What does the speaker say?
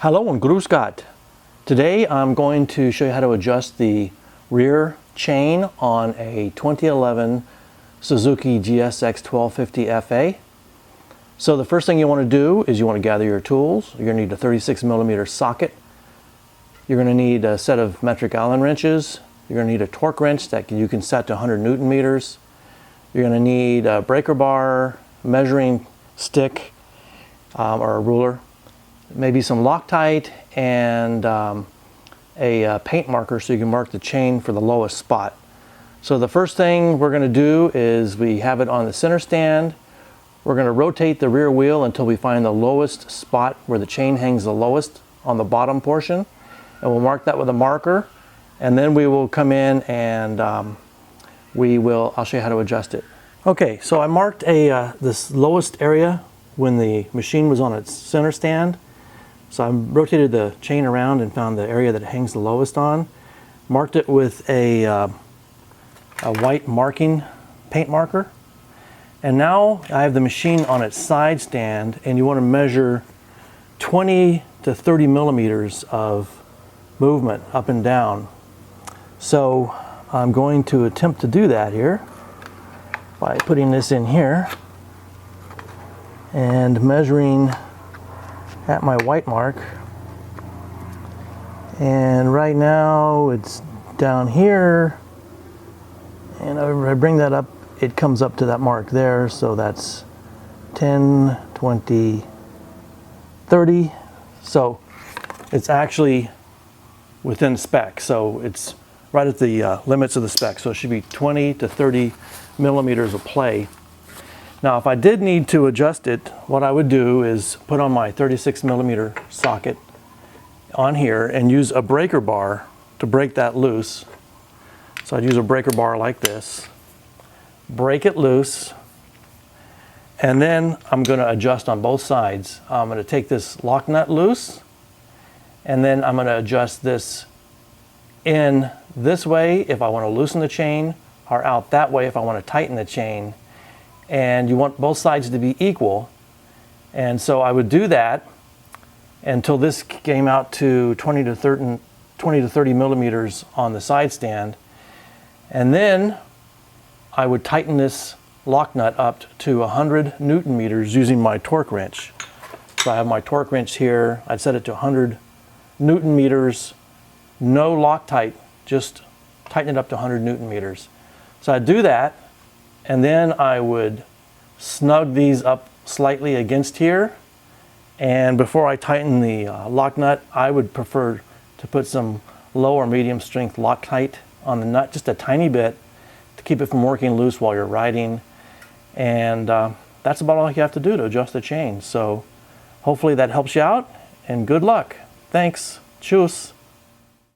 Hello and grüß Gott. Today I'm going to show you how to adjust the rear chain on a 2011 Suzuki GSX1250FA. So the first thing you want to do is you want to gather your tools. You're going to need a 36mm socket. You're going to need a set of metric Allen wrenches. You're going to need a torque wrench that you can set to 100 Newton meters. You're going to need a breaker bar, measuring stick or a ruler, maybe some Loctite, and a paint marker so you can mark the chain for the lowest spot. So the first thing we're going to do is we have it on the center stand. We're going to rotate the rear wheel until we find the lowest spot where the chain hangs the lowest on the bottom portion, and we'll mark that with a marker, and then we will come in and I'll show you how to adjust it. Okay, so I marked this lowest area when the machine was on its center stand. So I rotated the chain around and found the area that it hangs the lowest on. Marked it with a white marking paint marker. And now I have the machine on its side stand, and you want to measure 20 to 30 millimeters of movement up and down. So I'm going to attempt to do that here by putting this in here and measuring at my white mark, and right now it's down here, and I bring that up, it comes up to that mark there, so that's 10, 20, 30, so it's actually within spec, so it's right at the limits of the spec, so it should be 20 to 30 millimeters of play. Now, if I did need to adjust it, what I would do is put on my 36mm socket on here and use a breaker bar to break that loose. So I'd use a breaker bar like this, break it loose, and then I'm going to adjust on both sides. I'm going to take this lock nut loose, and then I'm going to adjust this in this way if I want to loosen the chain, or out that way if I want to tighten the chain. And you want both sides to be equal, and so I would do that until this came out to 20 to 30 millimeters on the side stand, and then I would tighten this lock nut up to 100 Newton meters using my torque wrench. So I have my torque wrench here. I'd set it to 100 Newton meters, no Loctite, just tighten it up to 100 Newton meters. So I'd do that, and then I would snug these up slightly against here. And before I tighten the lock nut, I would prefer to put some low or medium strength Loctite on the nut, just a tiny bit, to keep it from working loose while you're riding. And that's about all you have to do to adjust the chain. So hopefully that helps you out, and good luck. Thanks. Tschüss.